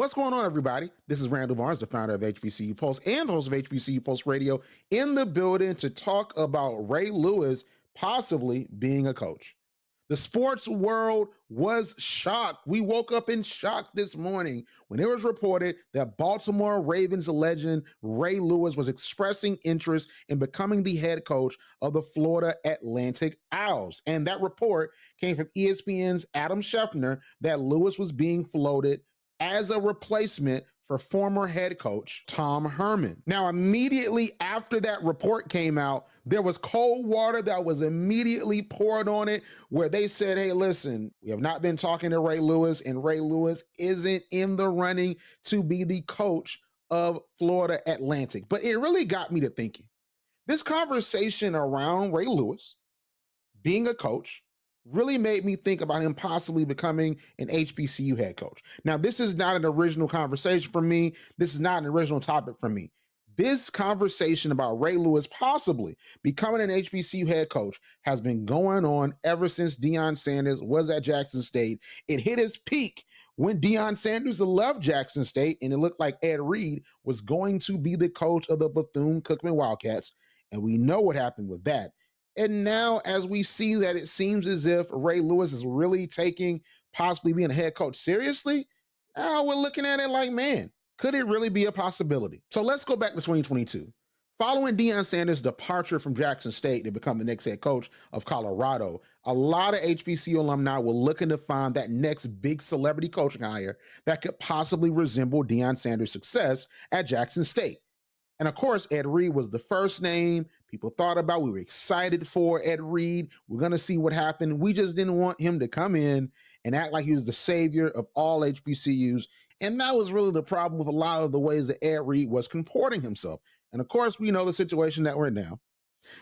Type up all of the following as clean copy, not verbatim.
What's going on, everybody? This is Randall Barnes, the founder of HBCU Pulse and the host of HBCU Pulse Radio, in the building to talk about Ray Lewis possibly being a coach. The sports world was shocked. We woke up in shock this morning when it was reported that Baltimore Ravens legend Ray Lewis was expressing interest in becoming the head coach of the Florida Atlantic Owls. And that report came from ESPN's Adam Schefter that Lewis was being floated as a replacement for former head coach Tom Herman. Now, immediately after that report came out, there was cold water that was immediately poured on it, where they said, hey, listen, we have not been talking to Ray Lewis, and Ray Lewis isn't in the running to be the coach of Florida Atlantic. But it really got me to thinking. This conversation around Ray Lewis being a coach really made me think about him possibly becoming an HBCU head coach. Now, this is not an original conversation for me. This is not an original topic for me. This conversation about Ray Lewis possibly becoming an HBCU head coach has been going on ever since Deion Sanders was at Jackson State. It hit its peak when Deion Sanders left Jackson State, and it looked like Ed Reed was going to be the coach of the Bethune-Cookman Wildcats, and we know what happened with that. And now, as we see that it seems as if Ray Lewis is really taking possibly being a head coach seriously, now we're looking at it like, man, could it really be a possibility? So let's go back to 2022. Following Deion Sanders' departure from Jackson State to become the next head coach of Colorado, a lot of HBCU alumni were looking to find that next big celebrity coaching hire that could possibly resemble Deion Sanders' success at Jackson State. And of course, Ed Reed was the first name people thought about. We were excited for Ed Reed. We're going to see what happened. We just didn't want him to come in and act like he was the savior of all HBCUs. And that was really the problem with a lot of the ways that Ed Reed was comporting himself. And of course, we know the situation that we're in now.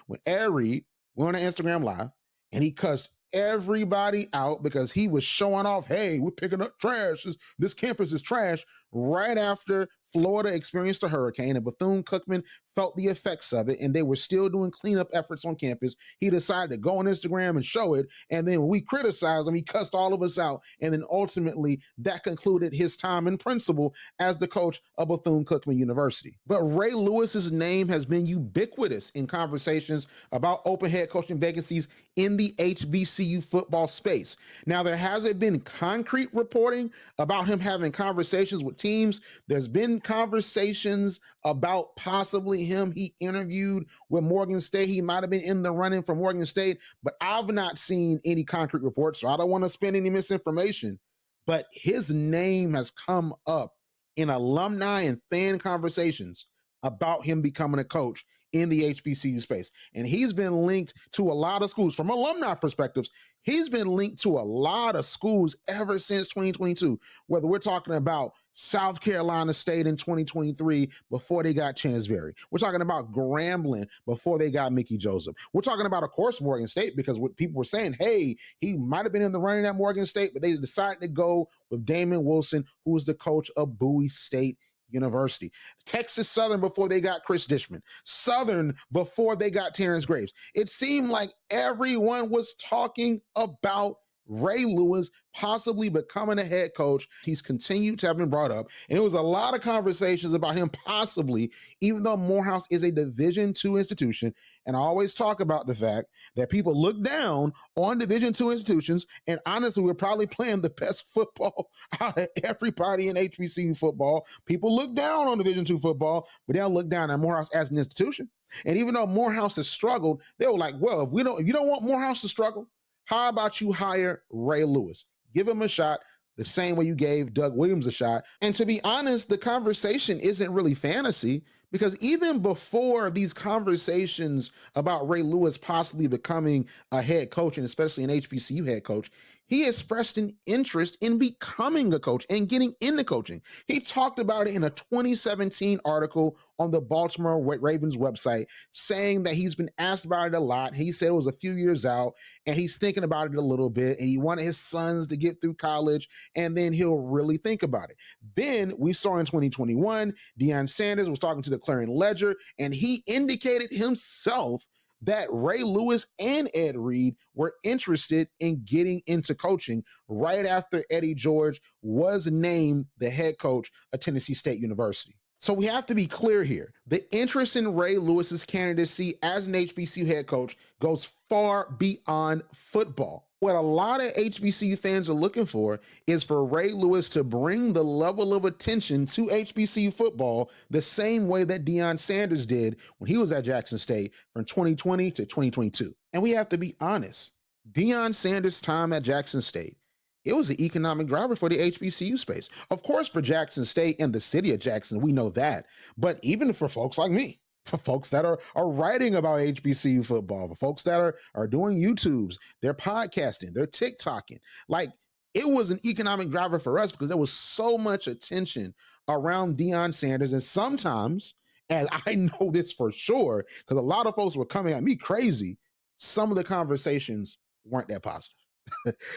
When Ed Reed went on Instagram Live and he cussed everybody out because he was showing off, hey, we're picking up trash. This campus is trash. Right after Florida experienced a hurricane and Bethune-Cookman felt the effects of it, and they were still doing cleanup efforts on campus, he decided to go on Instagram and show it. And then when we criticized him, he cussed all of us out. And then ultimately that concluded his time in principal as the coach of Bethune-Cookman University. But Ray Lewis's name has been ubiquitous in conversations about open head coaching vacancies in the HBCU football space. Now, there hasn't been concrete reporting about him having conversations with teams. There's been conversations about possibly him. He interviewed with Morgan State. He might have been in the running for Morgan State, but I've not seen any concrete reports, so I don't want to spend any misinformation. But his name has come up in alumni and fan conversations about him becoming a coach in the HBCU space. And he's been linked to a lot of schools. From alumni perspectives, he's been linked to a lot of schools ever since 2022, whether we're talking about South Carolina State in 2023 before they got Channesbury. We're talking about Grambling before they got Mickey Joseph. We're talking about, of course, Morgan State, because what people were saying, hey, he might have been in the running at Morgan State, but they decided to go with Damon Wilson, who was the coach of Bowie State University. Texas Southern before they got Chris Dishman. Southern before they got Terrence Graves. It seemed like everyone was talking about Ray Lewis possibly becoming a head coach. He's continued to have been brought up, and it was a lot of conversations about him possibly, even though Morehouse is a Division II institution. And I always talk about the fact that people look down on Division II institutions, and honestly, we're probably playing the best football out of everybody in HBCU football. People look down on Division II football, but they don't look down at Morehouse as an institution. And even though Morehouse has struggled, they were like, well, if you don't want Morehouse to struggle, how about you hire Ray Lewis? Give him a shot the same way you gave Doug Williams a shot. And to be honest, the conversation isn't really fantasy, because even before these conversations about Ray Lewis possibly becoming a head coach, and especially an HBCU head coach, he expressed an interest in becoming a coach and getting into coaching. He talked about it in a 2017 article on the Baltimore Ravens website, saying that he's been asked about it a lot. He said it was a few years out, and he's thinking about it a little bit, and he wanted his sons to get through college, and then he'll really think about it. Then we saw in 2021, Deion Sanders was talking to the Clarion Ledger, and he indicated himself that Ray Lewis and Ed Reed were interested in getting into coaching right after Eddie George was named the head coach of Tennessee State University. So we have to be clear here. The interest in Ray Lewis's candidacy as an HBCU head coach goes far beyond football. What a lot of HBCU fans are looking for is for Ray Lewis to bring the level of attention to HBCU football the same way that Deion Sanders did when he was at Jackson State from 2020 to 2022. And we have to be honest. Deion Sanders' time at Jackson State, it was an economic driver for the HBCU space. Of course, for Jackson State and the city of Jackson, we know that. But even for folks like me, for folks that are writing about HBCU football, for folks that are doing YouTubes, they're podcasting, they're TikToking, like it was an economic driver for us because there was so much attention around Deion Sanders. And sometimes, and I know this for sure, because a lot of folks were coming at me crazy, some of the conversations weren't that positive.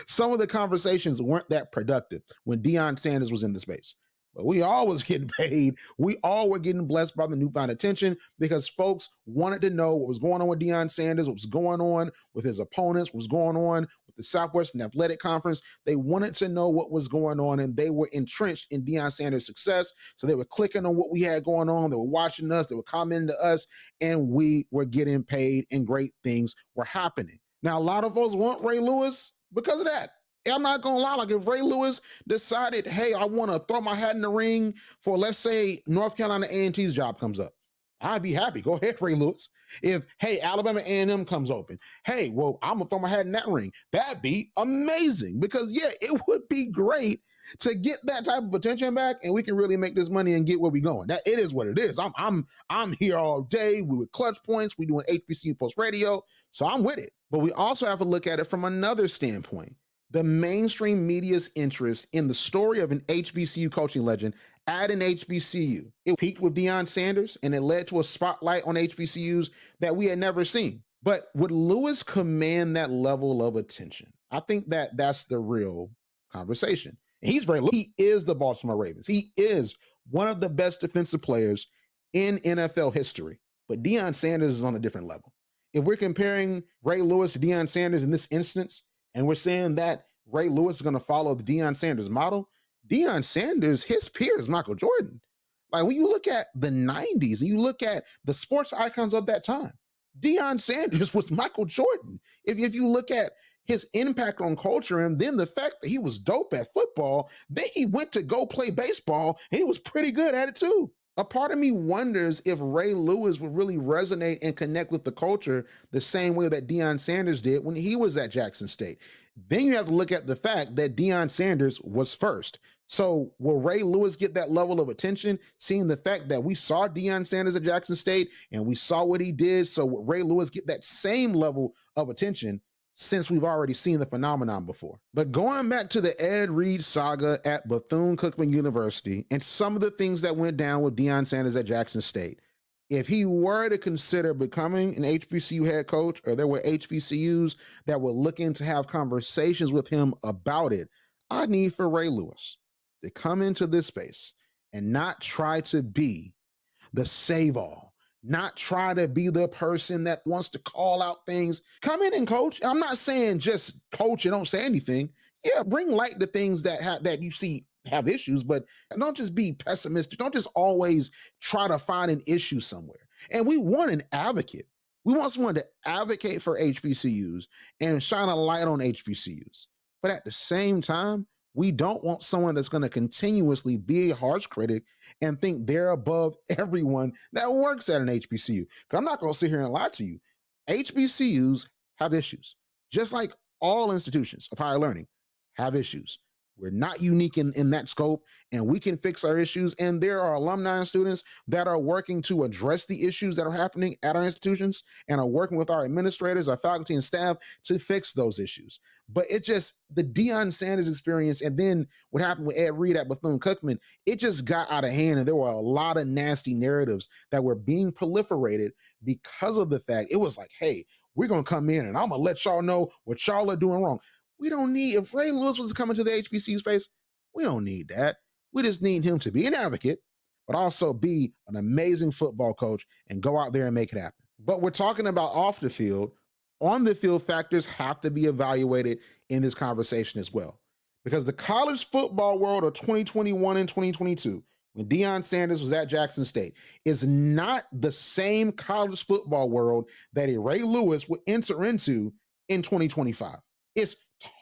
Some of the conversations weren't that productive when Deion Sanders was in the space. But we all was getting paid. We all were getting blessed by the newfound attention because folks wanted to know what was going on with Deion Sanders, what was going on with his opponents, what was going on with the Southwestern Athletic Conference. They wanted to know what was going on, and they were entrenched in Deion Sanders' success. So they were clicking on what we had going on. They were watching us. They were commenting to us, and we were getting paid, and great things were happening. Now, a lot of folks want Ray Lewis because of that. I'm not going to lie. Like if Ray Lewis decided, hey, I want to throw my hat in the ring for, let's say, North Carolina A&T's job comes up, I'd be happy. Go ahead, Ray Lewis. If, hey, Alabama A&M comes open, hey, well, I'm going to throw my hat in that ring. That'd be amazing because, yeah, it would be great to get that type of attention back, and we can really make this money and get where we going. That it is what it is. I'm here all day. We with Clutch Points. We doing HBCU Post Radio, so I'm with it. But we also have to look at it from another standpoint. The mainstream media's interest in the story of an HBCU coaching legend at an HBCU. It peaked with Deion Sanders, and it led to a spotlight on HBCUs that we had never seen. But would Lewis command that level of attention? I think that's the real conversation. And he is the Baltimore Ravens. He is one of the best defensive players in NFL history. But Deion Sanders is on a different level. If we're comparing Ray Lewis to Deion Sanders in this instance, and we're saying that Ray Lewis is going to follow the Deion Sanders model, Deion Sanders, his peer is Michael Jordan. Like when you look at the 90s and you look at the sports icons of that time, Deion Sanders was Michael Jordan. If you look at his impact on culture and then the fact that he was dope at football, then he went to go play baseball and he was pretty good at it too. A part of me wonders if Ray Lewis would really resonate and connect with the culture the same way that Deion Sanders did when he was at Jackson State. Then you have to look at the fact that Deion Sanders was first. So will Ray Lewis get that level of attention, seeing the fact that we saw Deion Sanders at Jackson State and we saw what he did? So will Ray Lewis get that same level of attention since we've already seen the phenomenon before? But going back to the Ed Reed saga at Bethune-Cookman University and some of the things that went down with Deion Sanders at Jackson State, if he were to consider becoming an HBCU head coach, or there were HBCUs that were looking to have conversations with him about it, I need for Ray Lewis to come into this space and not try to be the save-all, not try to be the person that wants to call out things. Come in and coach. I'm not saying just coach and don't say anything. Yeah, bring light to things that you see have issues, but don't just be pessimistic. Don't just always try to find an issue somewhere. And we want an advocate. We want someone to advocate for HBCUs and shine a light on HBCUs. But at the same time, we don't want someone that's going to continuously be a harsh critic and think they're above everyone that works at an HBCU. Because I'm not going to sit here and lie to you. HBCUs have issues, just like all institutions of higher learning have issues. We're not unique in that scope, and we can fix our issues. And there are alumni and students that are working to address the issues that are happening at our institutions and are working with our administrators, our faculty and staff to fix those issues. But it's just the Deion Sanders experience, and then what happened with Ed Reed at Bethune-Cookman, it just got out of hand, and there were a lot of nasty narratives that were being proliferated because of the fact it was like, hey, we're going to come in and I'm going to let y'all know what y'all are doing wrong. We don't need, if Ray Lewis was coming to the HBCU space, we don't need that. We just need him to be an advocate, but also be an amazing football coach and go out there and make it happen. But we're talking about off the field. On the field factors have to be evaluated in this conversation as well. Because the college football world of 2021 and 2022, when Deion Sanders was at Jackson State, is not the same college football world that a Ray Lewis would enter into in 2025. It's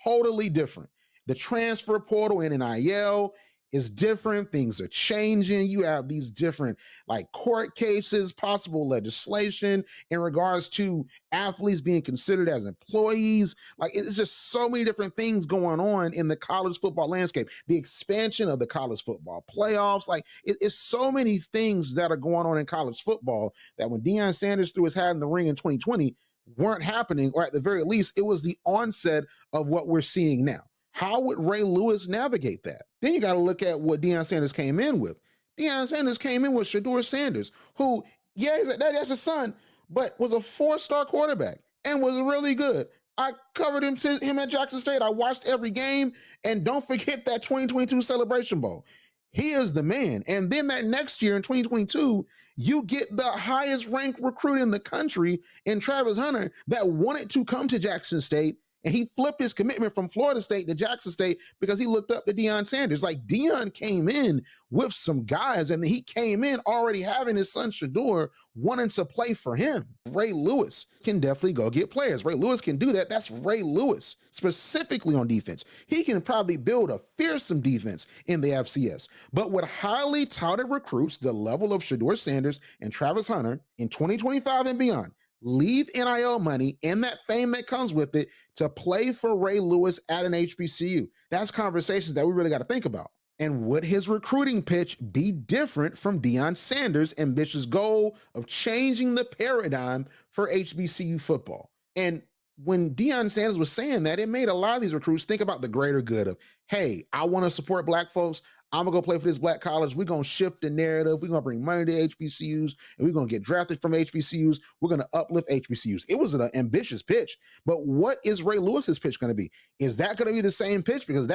totally different. The transfer portal and NIL is different. Things are changing. You have these different like court cases, possible legislation in regards to athletes being considered as employees. Like it's just so many different things going on in the college football landscape. The expansion of the college football playoffs, like it's so many things that are going on in college football that when Deion Sanders threw his hat in the ring in 2020 weren't happening, or at the very least, it was the onset of what we're seeing now. How would Ray Lewis navigate that? Then you got to look at what Deion Sanders came in with. Deion Sanders came in with Shedeur Sanders, who, yeah, that's his son, but was a 4-star quarterback and was really good. I covered him at Jackson State. I watched every game, and don't forget that 2022 Celebration Bowl. He is the man. And then that next year in 2022, you get the highest ranked recruit in the country in Travis Hunter that wanted to come to Jackson State. And he flipped his commitment from Florida State to Jackson State because he looked up to Deion Sanders. Like Deion came in with some guys, and he came in already having his son Shedeur wanting to play for him. Ray Lewis can definitely go get players. Ray Lewis can do that. That's Ray Lewis, specifically on defense. He can probably build a fearsome defense in the FCS. But with highly touted recruits, the level of Shedeur Sanders and Travis Hunter in 2025 and beyond, leave NIL money and that fame that comes with it to play for Ray Lewis at an HBCU. That's conversations that we really got to think about. And would his recruiting pitch be different from Deion Sanders' ambitious goal of changing the paradigm for HBCU football? And when Deion Sanders was saying that, it made a lot of these recruits think about the greater good of, hey, I want to support Black folks. I'm going to go play for this Black college. We're going to shift the narrative. We're going to bring money to HBCUs, and we're going to get drafted from HBCUs. We're going to uplift HBCUs. It was an ambitious pitch, but what is Ray Lewis's pitch going to be? Is that going to be the same pitch? Because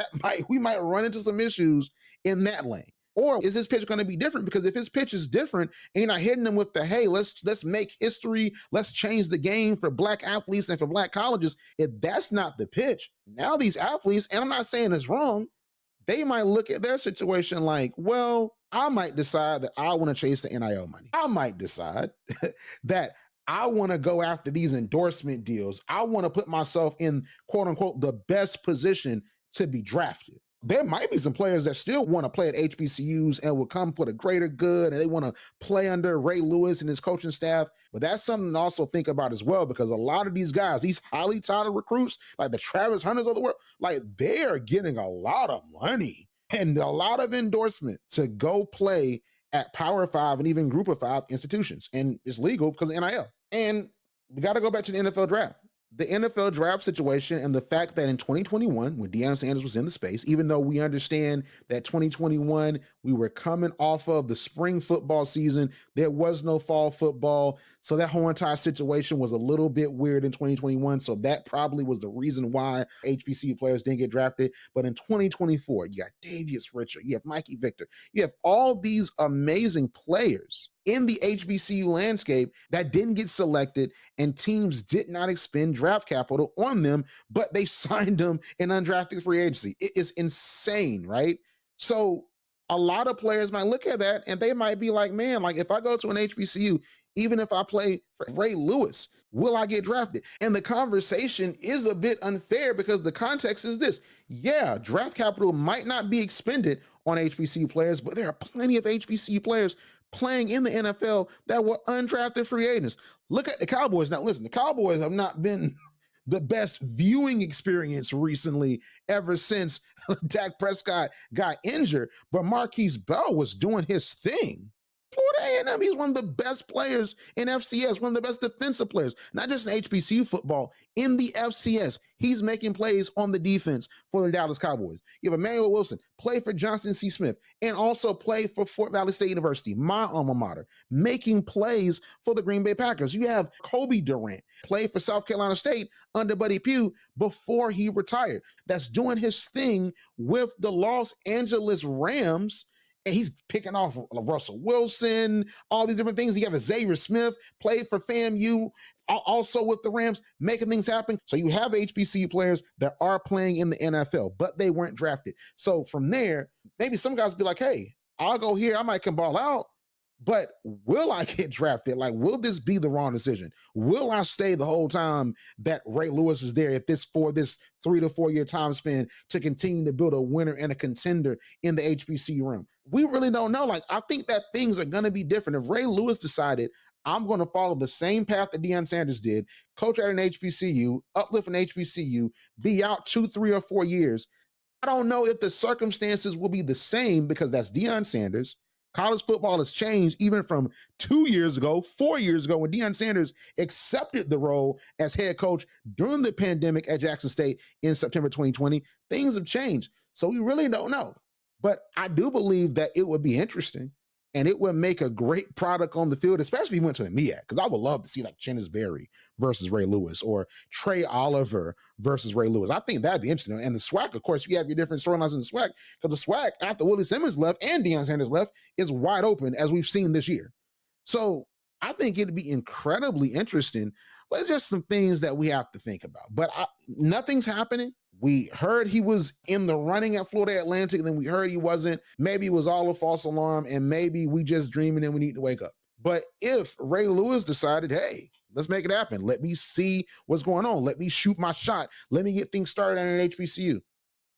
we might run into some issues in that lane. Or is his pitch going to be different? Because if his pitch is different and you're not hitting them with the, hey, let's make history, let's change the game for Black athletes and for Black colleges, if that's not the pitch, now these athletes, and I'm not saying it's wrong, they might look at their situation like, well, I might decide that I want to chase the NIL money. I might decide that I want to go after these endorsement deals. I want to put myself in, quote unquote, the best position to be drafted. There might be some players that still want to play at HBCUs and will come for the greater good, and they want to play under Ray Lewis and his coaching staff. But that's something to also think about as well, because a lot of these guys, these highly touted recruits, like the Travis Hunters of the world, like they're getting a lot of money and a lot of endorsement to go play at Power 5 and even Group of 5 institutions. And it's legal because of NIL. And we got to go back to the NFL draft. The NFL draft situation and the fact that in 2021, when Deion Sanders was in the space, even though we understand that 2021, we were coming off of the spring football season, there was no fall football. So that whole entire situation was a little bit weird in 2021. So that probably was the reason why HBCU players didn't get drafted. But in 2024, you got Davius Richard, you have Mikey Victor, you have all these amazing players in the HBCU landscape that didn't get selected, and teams did not expend draft capital on them, but they signed them in undrafted free agency. It is insane, right? So a lot of players might look at that and they might be like, man, like if I go to an HBCU, even if I play for Ray Lewis, will I get drafted? And the conversation is a bit unfair because the context is this. Yeah, draft capital might not be expended on HBCU players, but there are plenty of HBCU players playing in the NFL that were undrafted free agents. Look at the Cowboys. Now, listen, the Cowboys have not been the best viewing experience recently ever since Dak Prescott got injured, but Marquise Bell was doing his thing. Florida A&M, he's one of the best players in FCS, one of the best defensive players, not just in HBCU football, in the FCS. He's making plays on the defense for the Dallas Cowboys. You have Emmanuel Wilson, play for Johnson C. Smith, and also play for Fort Valley State University, my alma mater, making plays for the Green Bay Packers. You have Kobe Durant, play for South Carolina State under Buddy Pugh before he retired. That's doing his thing with the Los Angeles Rams And he's picking off Russell Wilson, all these different things. You have Xavier Smith, played for FAMU, also with the Rams, making things happen. So you have HBCU players that are playing in the NFL, but they weren't drafted. So from there, maybe some guys be like, hey, I'll go here. I might can ball out. But will I get drafted? Like, will this be the wrong decision? Will I stay the whole time that Ray Lewis is there if this 3 to 4 year time span to continue to build a winner and a contender in the HBCU room? We really don't know. Like, I think that things are going to be different. If Ray Lewis decided, I'm going to follow the same path that Deion Sanders did, coach at an HBCU, uplift an HBCU, be out 2, 3, or 4 years, I don't know if the circumstances will be the same because that's Deion Sanders. College football has changed even from 2 years ago, 4 years ago, when Deion Sanders accepted the role as head coach during the pandemic at Jackson State in September 2020. Things have changed. So we really don't know. But I do believe that it would be interesting and it would make a great product on the field, especially if he went to the MEAC, because I would love to see like Chennis Berry versus Ray Lewis or Trey Oliver versus Ray Lewis. I think that'd be interesting. And the SWAC, of course, you have your different storylines in the SWAC, because the SWAC, after Willie Simmons left and Deion Sanders left, is wide open, as we've seen this year. So I think it'd be incredibly interesting, but it's just some things that we have to think about. But nothing's happening. We heard he was in the running at Florida Atlantic, and then we heard he wasn't. Maybe it was all a false alarm, and maybe we just dreaming and we need to wake up. But if Ray Lewis decided, hey, let's make it happen. Let me see what's going on. Let me shoot my shot. Let me get things started at an HBCU.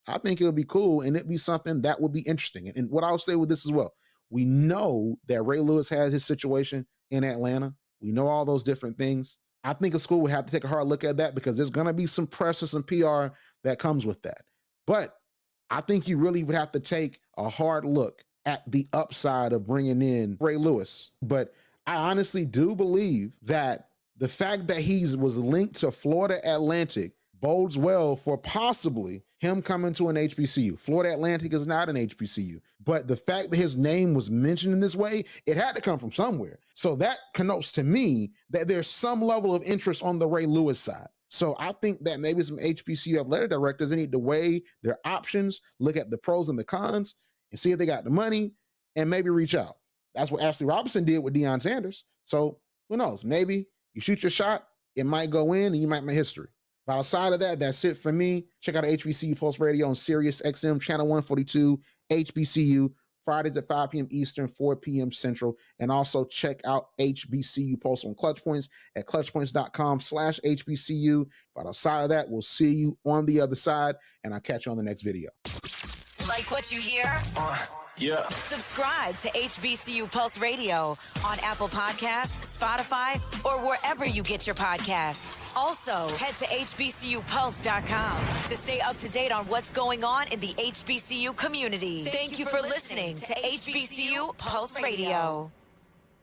I think it would be cool, and it'd be something that would be interesting. And what I'll say with this as well, we know that Ray Lewis has his situation in Atlanta. We know all those different things. I think a school would have to take a hard look at that because there's going to be some press and some PR that comes with that. But I think you really would have to take a hard look at the upside of bringing in Ray Lewis. But I honestly do believe that the fact that he was linked to Florida Atlantic bodes well for possibly him coming to an HBCU. Florida Atlantic is not an HBCU, but the fact that his name was mentioned in this way, it had to come from somewhere. So that connotes to me that there's some level of interest on the Ray Lewis side. So I think that maybe some HBCU athletic directors, they need to weigh their options, look at the pros and the cons, and see if they got the money, and maybe reach out. That's what Ashley Robinson did with Deion Sanders. So who knows? Maybe you shoot your shot, it might go in, and you might make history. But outside of that, that's it for me. Check out HBCU Pulse Radio on Sirius XM, Channel 142, HBCU, Fridays at 5 p.m. Eastern, 4 p.m. Central. And also check out HBCU Pulse on Clutch Points at clutchpoints.com/HBCU. But outside of that, we'll see you on the other side, and I'll catch you on the next video. Like what you hear? Yeah. Subscribe to HBCU Pulse Radio on Apple Podcasts, Spotify, or wherever you get your podcasts. Also, head to HBCUPulse.com to stay up to date on what's going on in the HBCU community. Thank you for listening to HBCU Pulse Radio.